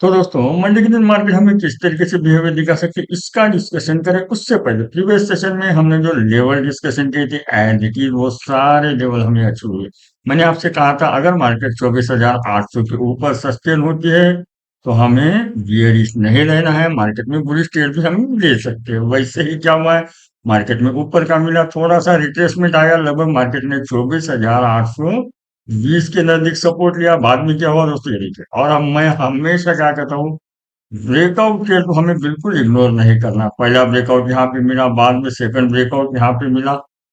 तो दोस्तों मंडे के दिन मार्केट हमें किस तरीके से बिहेवियर दिखा सकती है इसका डिस्कशन करें। उससे पहले प्रीवियस सेशन में हमने जो लेवल डिस्कशन की थी एज इट इज वो सारे लेवल हमें अचीव हुए। मैंने आपसे कहा था अगर मार्केट 24,800 के ऊपर सस्टेन होती है तो हमें बियरिश नहीं लेना है, मार्केट में बुलिश ट्रेड भी हम ले सकते हैं। वैसे ही क्या हुआ है, मार्केट में ऊपर का मिला, थोड़ा सा रिट्रेसमेंट आया, लगभग मार्केट ने 24,820 के नजदीक सपोर्ट लिया। बाद में क्या हुआ दोस्तों, ये देखिए। और अब मैं हमेशा क्या कहता हूँ, ब्रेकआउट ट्रेड को हमें बिल्कुल इग्नोर नहीं करना। पहला ब्रेकआउट यहाँ पे मिला, बाद में सेकंड ब्रेकआउट यहाँ पे मिला,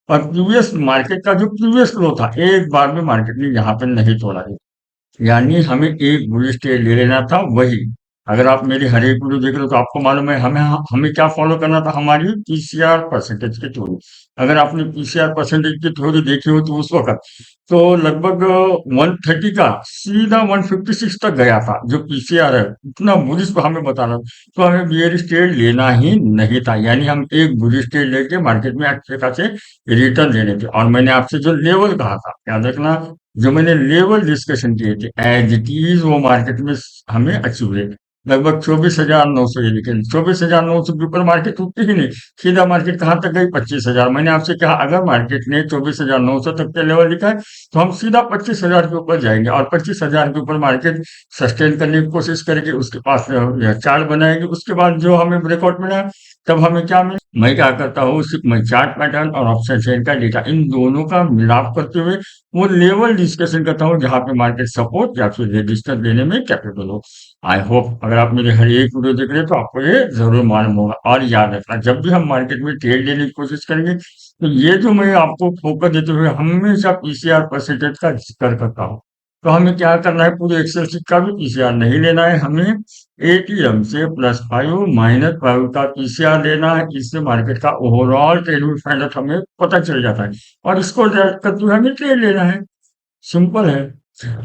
और प्रीवियस मार्केट का जो प्रीवियस लो था एक बार में मार्केट ने यहाँ पे नहीं तोड़ा है। यानी हमें एक बुलिश ट्रेड ले लेना था वही। अगर आप मेरी हर एक वीडियो देख रहे हो तो आपको मालूम है हमें हमें क्या फॉलो करना था, हमारी पीसीआर परसेंटेज की थ्योरी। अगर आपने पीसीआर परसेंटेज की थ्योरी देखी हो तो उस वक्त तो लगभग 130 का सीधा 156 तक गया था जो पीसीआर है, इतना बुलिश को हमें बता रहा था। तो हमें बियरिश ट्रेड लेना ही नहीं था, यानी हम एक बुलिश ट्रेड लेके मार्केट में अच्छे खासे रिटर्न लेने थे। और मैंने आपसे जो लेवल कहा था याद रखना, जो मैंने लेवल डिस्कशन किए थे एज इट इज वो मार्केट में हमें अचीव हुए। लगभग 24,900, ये लिखे 24,900 के ऊपर मार्केट उठती ही नहीं, सीधा मार्केट कहाँ तक गई, 25,000। मैंने आपसे कहा अगर मार्केट ने 24,900 तक का लेवल लिखा है तो हम सीधा 25,000 के ऊपर जाएंगे, और 25,000 के ऊपर मार्केट सस्टेन करने की कोशिश करेगी, उसके पास चार्ट बनाएगी। उसके बाद जो हमें ब्रेकआउट मिला तब हमें क्या मिला, मैं क्या करता हूँ, सिर्फ मैं चार्ट पैटर्न और ऑप्शन चेन का डेटा इन दोनों का मिलाप करते हुए वो लेवल डिस्कशन करता हूँ जहां पे मार्केट सपोर्ट या फिर रजिस्टर देने में कैपेबल हो। आई होप अगर आप मेरे हर एक वीडियो देख रहे हैं तो आपको ये जरूर मालूम होगा। और याद रखना, जब भी हम मार्केट में ट्रेड लेने की कोशिश करेंगे तो ये जो मैं आपको फोकस देते हुए हमेशा पीसीआर परसेंटेज का जिक्र करता हूँ। तो हमें क्या करना है, पूरे एक्सेल शीट का भी पीसीआर नहीं लेना है, हमें एटीएम से +5 -5 का पीसीआर लेना है। इससे मार्केट का ओवरऑल ट्रेड फाइनल हमें पता चल जाता है, और इसको करते हुए हमें ट्रेड लेना है। सिंपल है।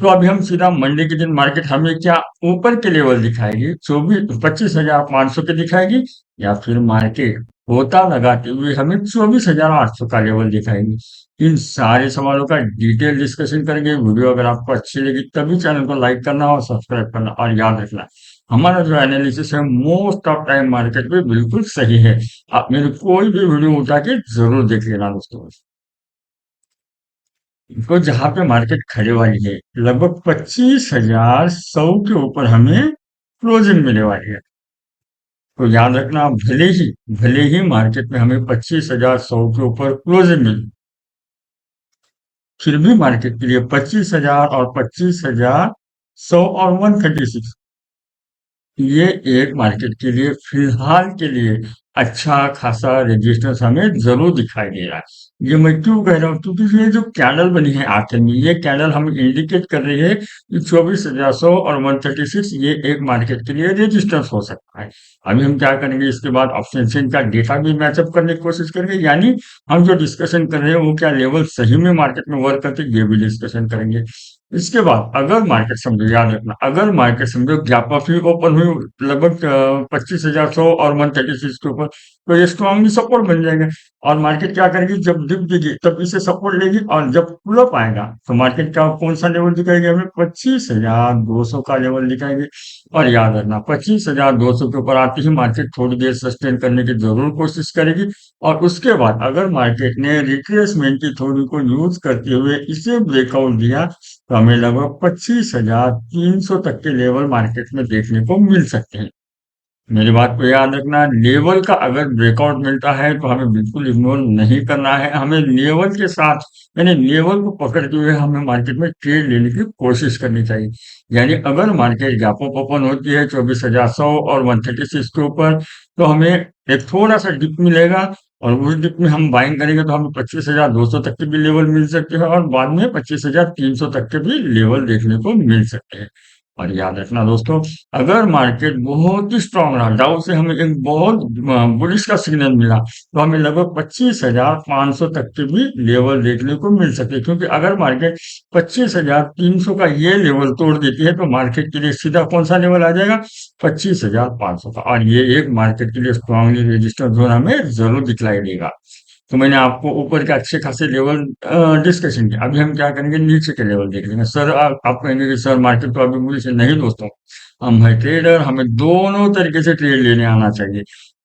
तो अभी हम सीधा मंडे के दिन मार्केट हमें क्या ऊपर के लेवल दिखाएगी, 25,500 के दिखाएगी, या फिर मार्केट होता लगाते हुए हमें 24,800 का लेवल दिखाएगी। इन सारे सवालों का डिटेल डिस्कशन करेंगे। वीडियो अगर आपको अच्छी लगी तभी चैनल को लाइक करना और सब्सक्राइब करना। और याद रखना, हमारा जो एनालिसिस है मोस्ट ऑफ टाइम मार्केट में बिल्कुल सही है। आप मेरे कोई भी वीडियो उठा के जरूर देख लेना दोस्तों। तो जहां पे मार्केट खड़े वाली है लगभग 25,100 के ऊपर हमें क्लोजिंग मिलने वाली है। तो याद रखना, भले ही मार्केट में हमें 25,100 के ऊपर क्लोजिंग मिली, फिर भी मार्केट के लिए 25,000 और 25,100 और 136 ये एक मार्केट के लिए फिलहाल के लिए अच्छा खासा रेजिस्टेंस हमें जरूर दिखाई दे रहा है। ये मैं क्यों कह रहा हूँ, क्योंकि ये जो कैंडल बनी है आखिर में, ये कैंडल हमें इंडिकेट कर रही है कि 24,100 और 136 ये एक मार्केट के लिए रेजिस्टेंस हो सकता है। अभी हम क्या करेंगे, इसके बाद ऑप्शन चेन का डेटा भी मैचअप करने की कोशिश करेंगे, यानी हम जो डिस्कशन कर रहे हैं वो क्या लेवल सही में मार्केट में वर्क करते हैं, ये भी डिस्कशन करेंगे। इसके बाद अगर मार्केट समझो, याद रखना, अगर मार्केट समझो गैप अप ही ओपन हुई लगभग 25,100 और 136 के ऊपर, तो ये स्ट्रांगली सपोर्ट बन जाएगा। और मार्केट क्या करेगी, जब डिप देगी तब इसे सपोर्ट लेगी, और जब पुल अप आएगा तो मार्केट क्या कौन सा लेवल दिखाएगी, हमें 25,200 का लेवल दिखाएगी। और याद रखना, 25,200 के ऊपर आते ही मार्केट थोड़ी देर सस्टेन करने की जरूर कोशिश करेगी, और उसके बाद अगर मार्केट ने रिट्रेसमेंट की थ्योरी को यूज करते हुए इसे ब्रेकआउट दिया तो हमें लगभग 25,300 तक के लेवल मार्केट में देखने को मिल सकते हैं। मेरी बात को याद रखना, लेवल का अगर ब्रेकआउट मिलता है तो हमें बिल्कुल इग्नोर नहीं करना है, हमें लेवल के साथ यानी लेवल को पकड़ते हुए हमें मार्केट में ट्रेड लेने की कोशिश करनी चाहिए। यानी अगर मार्केट गैप अप ओपन होती है 24,100 और 136 के ऊपर, तो हमें एक थोड़ा सा डिप मिलेगा, और उस डिप में हम बाइंग करेंगे तो हमें 25,200 तक के भी लेवल मिल सकते हैं, और बाद में 25,300 तक के भी लेवल देखने को मिल सकते हैं। और याद रखना दोस्तों, अगर मार्केट बहुत ही स्ट्रांग रहा, डाउ से हमें एक बहुत बुलिश का सिग्नल मिला, तो हमें लगभग 25,500 तक के भी लेवल देखने को मिल सकते हैं। क्योंकि अगर मार्केट 25,300 का ये लेवल तोड़ देती है तो मार्केट के लिए सीधा कौन सा लेवल आ जाएगा, 25,500 का, और ये एक मार्केट के लिए स्ट्रांगली रेजिस्टेंस जोन हमें जरूर दिखलाई देगा। तो मैंने आपको ऊपर के अच्छे खासे लेवल डिस्कशन किया। अभी हम क्या करेंगे, नीचे के लेवल देख लेंगे। सर आप कहेंगे कि सर मार्केट तो अभी बुलिश है, नहीं दोस्तों, हम है ट्रेडर, हमें दोनों तरीके से ट्रेड लेने आना चाहिए।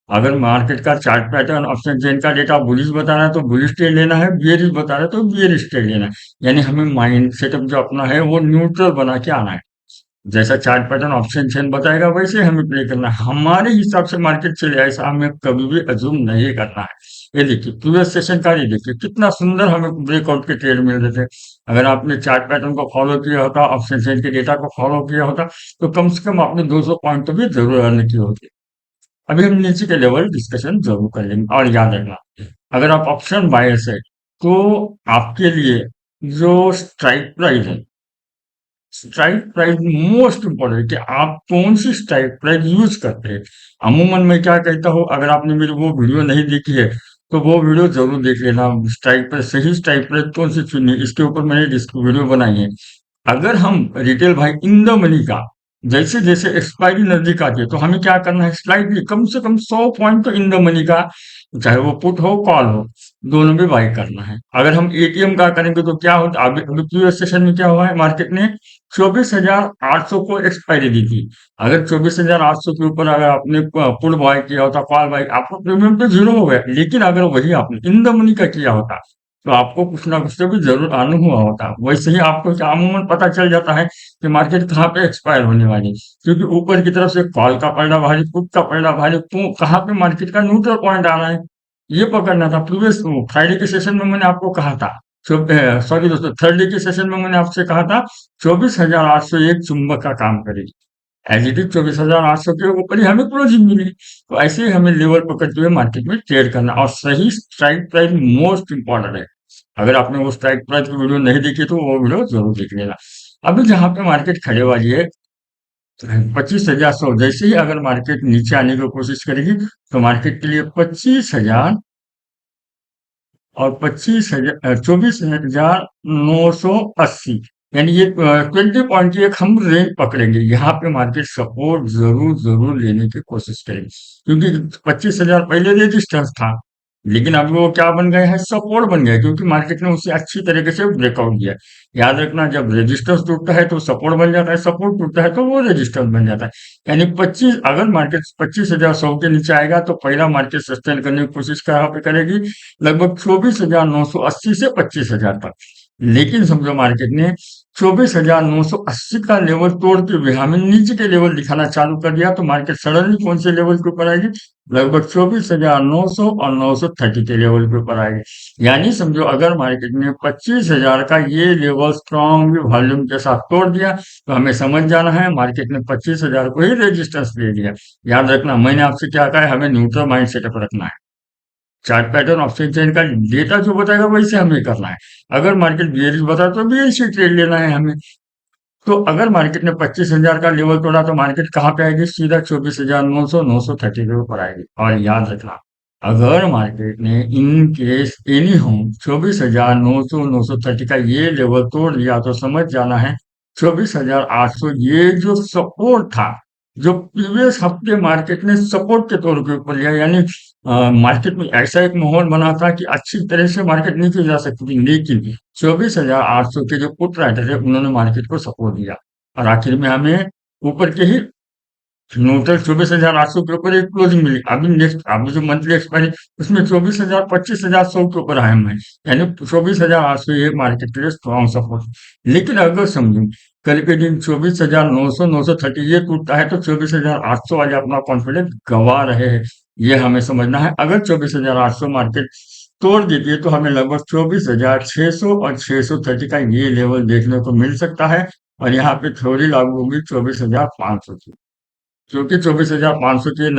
अगर मार्केट का चार्ट पैटर्न ऑप्शन चेन का डेटा बुलिश बता रहा है तो बुलिश ट्रेड लेना है, बियरिश बता रहा है तो बियरिश ट्रेड लेना है। यानी हमें माइंड सेटअप जो अपना है वो न्यूट्रल बना के आना है। जैसा चार्ट पैटर्न ऑप्शन चेन बताएगा वैसे हमें प्ले करना है, हमारे हिसाब से मार्केट चले ऐसा हमें कभी भी अज्यूम नहीं करना है। ये देखिए प्रीवियस सेशन का, ये देखिए कितना सुंदर हमें ब्रेकआउट के ट्रेड मिल रहे थे। अगर आपने चार्ट पैटर्न को फॉलो किया होता, ऑप्शन चेन के डेटा को फॉलो किया होता, तो कम से कम आपने 200 पॉइंट तो भी जरूर अर्न की होती। अभी हम नीचे के लेवल डिस्कशन जरूर कर लेंगे। और याद रखना, अगर आप ऑप्शन बायर्स है तो आपके लिए जो स्ट्राइक प्राइस है, स्ट्राइक प्राइस मोस्ट इम्पोर्टेंट कि आप कौन सी स्ट्राइक प्राइस यूज करते हैं। अमूमन मैं क्या कहता हूँ, अगर आपने मेरी वो वीडियो नहीं देखी है तो वो वीडियो जरूर देख लेना। स्ट्राइक प्राइस, सही स्ट्राइक प्राइस कौन सी चुननी, इसके ऊपर मैंने वीडियो बनाई है। अगर हम रिटेल भाई इन द मनी का जैसे जैसे एक्सपायरी नजदीक आती है तो हमें क्या करना है, स्लाइटली कम से कम 100 पॉइंट तो इन द मनी का, चाहे वो पुट हो कॉल हो, दोनों में बाई करना है। अगर हम एटीएम का करेंगे तो क्या होता, अभी अभी प्रीवियस सेशन में क्या हुआ है, मार्केट ने 24,800 को एक्सपायरी दी थी। अगर 24,800 के ऊपर अगर आपने पुट बाय किया होता, कॉल बाय, आपका प्रीमियम तो जीरो हो गया। लेकिन अगर वही आपने इन द मनी का किया होता तो आपको कुछ ना कुछ तो भी जरूर अर्न हुआ होता। वैसे ही आपको क्या अमूमन पता चल जाता है कि मार्केट कहाँ पे एक्सपायर होने वाली है, क्योंकि ऊपर की तरफ से कॉल का पलड़ा भारी, पुट का पलड़ा भारी, तो कहाँ पे मार्केट का न्यूट्रल पॉइंट आ रहा है, ये पकड़ना था। प्रीवियस फ्राइडे के सेशन में मैंने आपको कहा था, सॉरी दोस्तों, थर्सडे के सेशन में मैंने आपसे कहा था 24,800 एक चुंबक का काम करेगी। एज इट इज 24,800 के ऊपर ही हमें क्लोजिंग मिली। तो ऐसे ही हमें लेवल पकड़ते हुए मार्केट में ट्रेड करना, और सही स्ट्राइक प्राइस मोस्ट इंपॉर्टेंट है। अगर आपने वो स्ट्राइक प्राइस की वीडियो नहीं देखी तो वो वीडियो जरूर देख लेना। अभी जहां पे मार्केट खड़े वाली है 25,100, जैसे ही अगर मार्केट नीचे आने की कोशिश करेगी तो मार्केट के लिए 24,980, यानी ये 20 पॉइंट की एक हम रेंज पकड़ेंगे। यहाँ पे मार्केट सपोर्ट जरूर जरूर लेने की कोशिश करेंगे, क्योंकि 25,000 पहले रेजिस्टेंस था, लेकिन अब वो क्या बन गए हैं, सपोर्ट बन गया, क्योंकि मार्केट ने उसे अच्छी तरीके से ब्रेकआउट दिया। याद रखना, जब रेजिस्टेंस टूटता है तो सपोर्ट बन जाता है, सपोर्ट टूटता है तो वो रेजिस्टेंस बन जाता है। यानी 25, अगर मार्केट 25,100 के नीचे आएगा तो पहला मार्केट सस्टेन करने की कोशिश कहाँ पे करेगी, लगभग 24,980 से 25,000 तक। लेकिन समझो मार्केट ने 24,980 का लेवल तोड़ते हुए हमें नीचे के लेवल दिखाना चालू कर दिया, तो मार्केट सडनली कौन से लेवल के ऊपर आएगी, लगभग 24,900 और 930 के लेवल के ऊपर आएगी। यानी समझो अगर मार्केट ने 25,000 का ये लेवल स्ट्रॉन्ग वॉल्यूम के साथ तोड़ दिया तो हमें समझ जाना है मार्केट ने 25,000 को ही रेजिस्टेंस दे दिया। याद रखना, मैंने आपसे क्या कहा है, हमें न्यूट्रल माइंड सेटअप रखना है। चार्ट पैटर्न ऑप्शन चेन का डेटा जो बताएगा वैसे हमें करना है। अगर मार्केट बियरिश बताए तो बियरिश ही ट्रेड लेना है हमें। तो अगर मार्केट ने 25,000 का लेवल तोड़ा तो मार्केट कहाँ पे आएगी, सीधा 24,900 930 के ऊपर आएगी। और याद रखना, अगर मार्केट ने इन केस एनी हो 24,900 930 का ये लेवल तोड़ दिया तो समझ जाना है 24,800 ये जो सपोर्ट था, जो प्रीवियस हफ्ते मार्केट ने सपोर्ट के तौर के ऊपर लिया, यानी मार्केट में ऐसा एक माहौल बना था कि अच्छी तरह से मार्केट नीचे जा सकती थी, लेकिन 24,800 के जो पुट राइटर है उन्होंने मार्केट को सपोर्ट दिया, और आखिर में हमें ऊपर के ही न्यूट्रल 24,800 के ऊपर एक क्लोजिंग मिली। अभी नेक्स्ट, अभी जो मंथली एक्सपायरी उसमें 24,000 25,100 के ऊपर आए हैं, यानी 24,800 ये मार्केट के लिए स्ट्रॉन्ग सपोर्ट। लेकिन अगर समझो कल के दिन 24,900 930 ये टूटता है तो 24,800 वाले अपना कॉन्फिडेंस गवा रहे हैं, ये हमें समझना है। अगर 24,800 मार्केट तोड़ देती है तो हमें लगभग 24,600 और 630 का ये लेवल देखने को मिल सकता है, और यहाँ पे थोड़ी लागू होगी 24,500 की, क्योंकि 24,500 के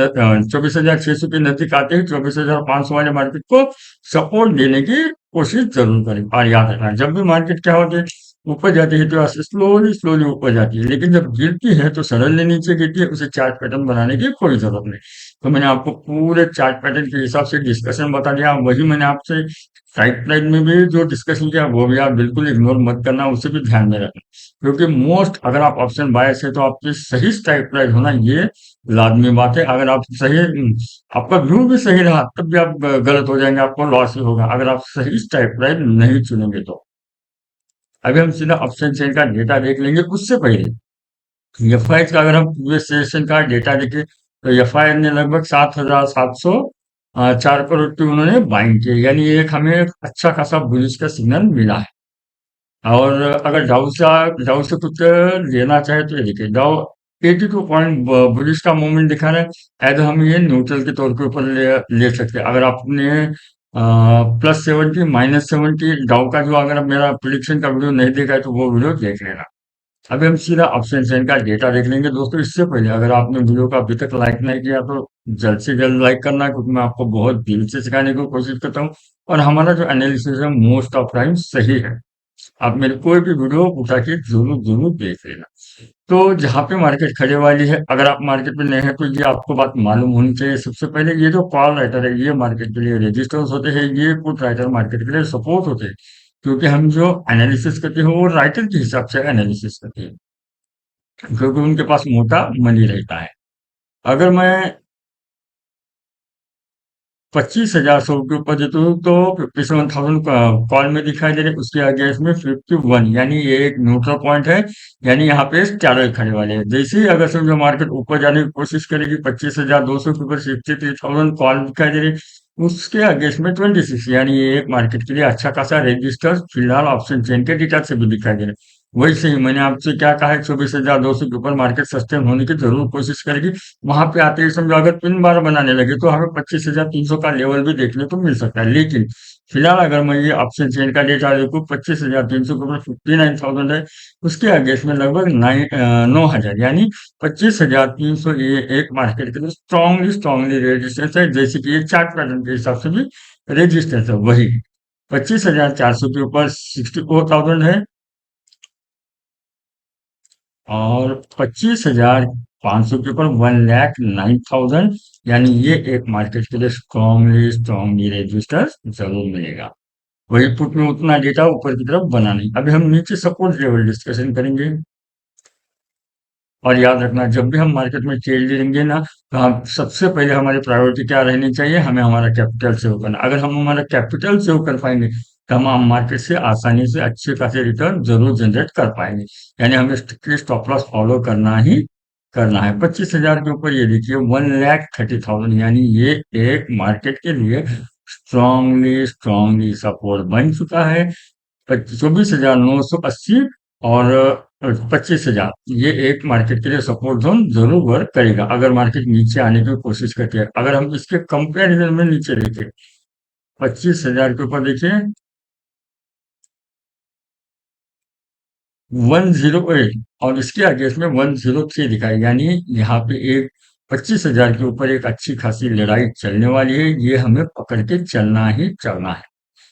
24,600 के नजदीक आते ही 24,500 वाले मार्केट को सपोर्ट देने की कोशिश जरूर करें। और याद रखना, जब भी मार्केट क्या होती है, ऊपर जाती है तो ऐसे स्लोली स्लोली ऊपर जाती है, लेकिन जब गिरती है तो सडनली नीचे गिरती है, उसे चार्ट पैटर्न बनाने की कोई जरूरत नहीं। तो मैंने आपको पूरे चार्ट पैटर्न के हिसाब से डिस्कशन बता दिया, वही मैंने आपसे साइड लाइन में भी जो डिस्कशन किया वो भी आप बिल्कुल इग्नोर मत करना, उसे भी ध्यान में रखना। क्योंकि मोस्ट, अगर आप ऑप्शन बायस है तो आपकी सही स्ट्राइक प्राइस होना ये लाजमी बात है। अगर आप सही, आपका व्यू भी सही रहा तब भी आप गलत हो जाएंगे, आपको लॉस ही होगा अगर आप सही स्ट्राइक प्राइस नहीं चुनेंगे तो। अभी हम सीधा ऑप्शन चेन का डेटा देख लेंगे, उससे पहले एफआई का अगर हम प्रीवियस सेशन का डेटा देखें तो एफआई ने लगभग 7,704 करोड़ की उन्होंने बाइंग की, यानी एक हमें एक अच्छा खासा बुलिश का सिग्नल मिला है। और अगर डाउ से कुछ लेना चाहे तो ये देखिए डाउ 82 पॉइंट बुलिश का मूवमेंट दिखा रहा है, एज हम ये न्यूट्रल के तौर के ऊपर ले सकते हैं। अगर आपने +70 -70 डाउ का जो, अगर आप मेरा प्रिडिक्शन का वीडियो नहीं देखा है तो वो वीडियो देख लेना। अभी हम सीधा ऑप्शन चेन का डेटा देख लेंगे दोस्तों। इससे पहले अगर आपने वीडियो को अभी तक लाइक नहीं किया तो जल्द से जल्द लाइक करना, क्योंकि मैं आपको बहुत दिल से सिखाने की कोशिश करता हूँ और हमारा जो एनालिसिस है मोस्ट ऑफ टाइम सही है। आप मेरे कोई भी वीडियो उठा के जरूर जरूर देख लेना। तो जहाँ पे मार्केट खड़े वाली है, अगर आप मार्केट में नए हैं तो ये आपको बात मालूम होनी चाहिए। सबसे पहले ये जो कॉल राइटर है ये मार्केट के लिए रेजिस्टेंस होते हैं, ये पुट राइटर मार्केट के लिए सपोर्ट होते हैं। क्योंकि हम जो एनालिसिस करते हैं वो राइटर के हिसाब से एनालिसिस करते हैं, क्योंकि उनके पास मोटा मनी रहता है। अगर मैं 25,000 सौ के ऊपर देते हूँ तो 57,000 कॉल में दिखाई दे रहे, उसके आगे इसमें 51, यानी ये एक न्यूट्रल पॉइंट है। यानी यहाँ पे चैनल खड़े वाले हैं। जैसे ही अगर समझो मार्केट ऊपर जाने की कोशिश करेगी 25,200 के ऊपर 53,000 कॉल दिखाई दे रही, उसके आगे इसमें 26, यानी ये एक मार्केट के लिए अच्छा खासा रजिस्टर फिलहाल ऑप्शन चेन के डेटा से भी दिखाई दे रहे। वही सही मैंने आपसे क्या कहा है, 24,200 के ऊपर मार्केट सस्टेन होने की जरूर कोशिश करेगी। वहां पे आते ही समझो अगर पिन बार बनाने लगे तो हमें 25,300 का लेवल भी देखने को मिल सकता है। लेकिन फिलहाल अगर मैं ये ऑप्शन चेन का डेटा देखूं, 25,300 के ऊपर 59,000 है, उसके आगे इसमें लगभग 9,000, यानी 25,300 ये एक मार्केट के लिए स्ट्रांगली स्ट्रांगली रेजिस्टेंस है। जैसे कि ये चार्ट पैटर्न के हिसाब से भी रेजिस्टेंस है। वही 25,400 के ऊपर 64,000 है, और 25,500 के ऊपर 1,09,000, यानी ये एक मार्केट के लिए स्ट्रॉन्गली स्ट्रॉन्गली रजिस्टर जरूर मिलेगा। वही पुट में उतना डेटा ऊपर की तरफ बना नहीं। अभी हम नीचे सपोर्ट लेवल डिस्कशन करेंगे। और याद रखना, जब भी हम मार्केट में ट्रेड लेंगे ना, तो हम सबसे पहले हमारी प्रायोरिटी क्या रहनी चाहिए, हमें हमारा कैपिटल सेव करना। अगर हम हमारा कैपिटल सेव कर पाएंगे तो हम मार्केट से आसानी से अच्छे खासे रिटर्न जरूर जनरेट कर पाएंगे। यानी हमें स्ट्रिक्टली स्टॉप लॉस फॉलो करना ही करना है। 25,000 के ऊपर ये देखिए 1,30,000, यानी ये एक मार्केट के लिए स्ट्रांगली स्ट्रांगली सपोर्ट बन चुका है। 24,980 और 25,000, ये एक मार्केट के लिए सपोर्ट जोन जरूर वर्क करेगा अगर मार्केट नीचे आने की कोशिश करती है। अगर हम इसके कंपैरिजन में नीचे देखें 25,000 के ऊपर देखिए 108, और इसके आगे इसमें 103 दिखाई, यानी यहाँ पे एक 25,000 के ऊपर एक अच्छी खासी लड़ाई चलने वाली है। ये हमें पकड़ के चलना है,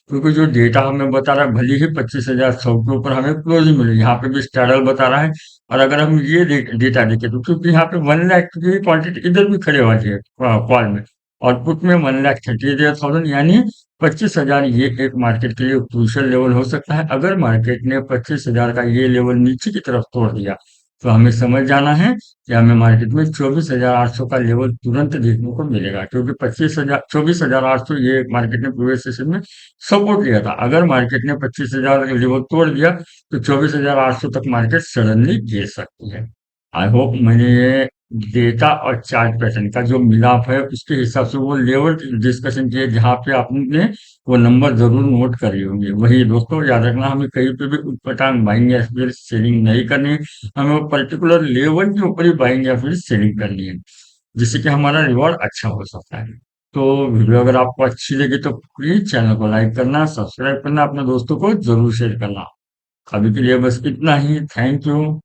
क्योंकि जो डेटा हमें बता रहा है भले ही 25,100 के ऊपर हमें क्लोजिंग मिली, यहाँ पे भी स्टैडल बता रहा है। और अगर हम ये डेटा देखें तो क्योंकि यहाँ पे 1 लाख की क्वांटिटी इधर भी खड़े हुए थे कॉल में, और पुट में 1,38,000, यानी 25,000 ये एक मार्केट के लिए क्रूशियल लेवल हो सकता है। अगर मार्केट ने 25,000 का ये लेवल नीचे की तरफ तोड़ दिया तो हमें समझ जाना है कि हमें मार्केट में 24,800 का लेवल तुरंत देखने को मिलेगा, क्योंकि 24,800 ये मार्केट ने प्रीवियस सेशन में सपोर्ट लिया था। अगर मार्केट ने 25,000 का लेवल तोड़ दिया तो 24,800 तक मार्केट सडनली गिर सकती है। आई होप मैंने ये डेटा और चार्ट पैटर्न का जो मिलाप है उसके हिसाब से वो लेवल डिस्कशन किए, जहाँ पे आपने वो नंबर जरूर नोट कर लिए होंगे। वही दोस्तों याद रखना, हमें कहीं पे भी उटपटांग बाइंग या फिर सेलिंग नहीं करनी है। हमें वो पर्टिकुलर लेवल के ऊपर ही बाइंग या फिर सेलिंग करनी है, जिससे कि हमारा रिवॉर्ड अच्छा हो सकता है। तो वीडियो अगर आपको अच्छी लगी तो प्लीज चैनल को लाइक करना, सब्सक्राइब करना, अपने दोस्तों को जरूर शेयर करना। अभी के लिए बस इतना ही। Thank you.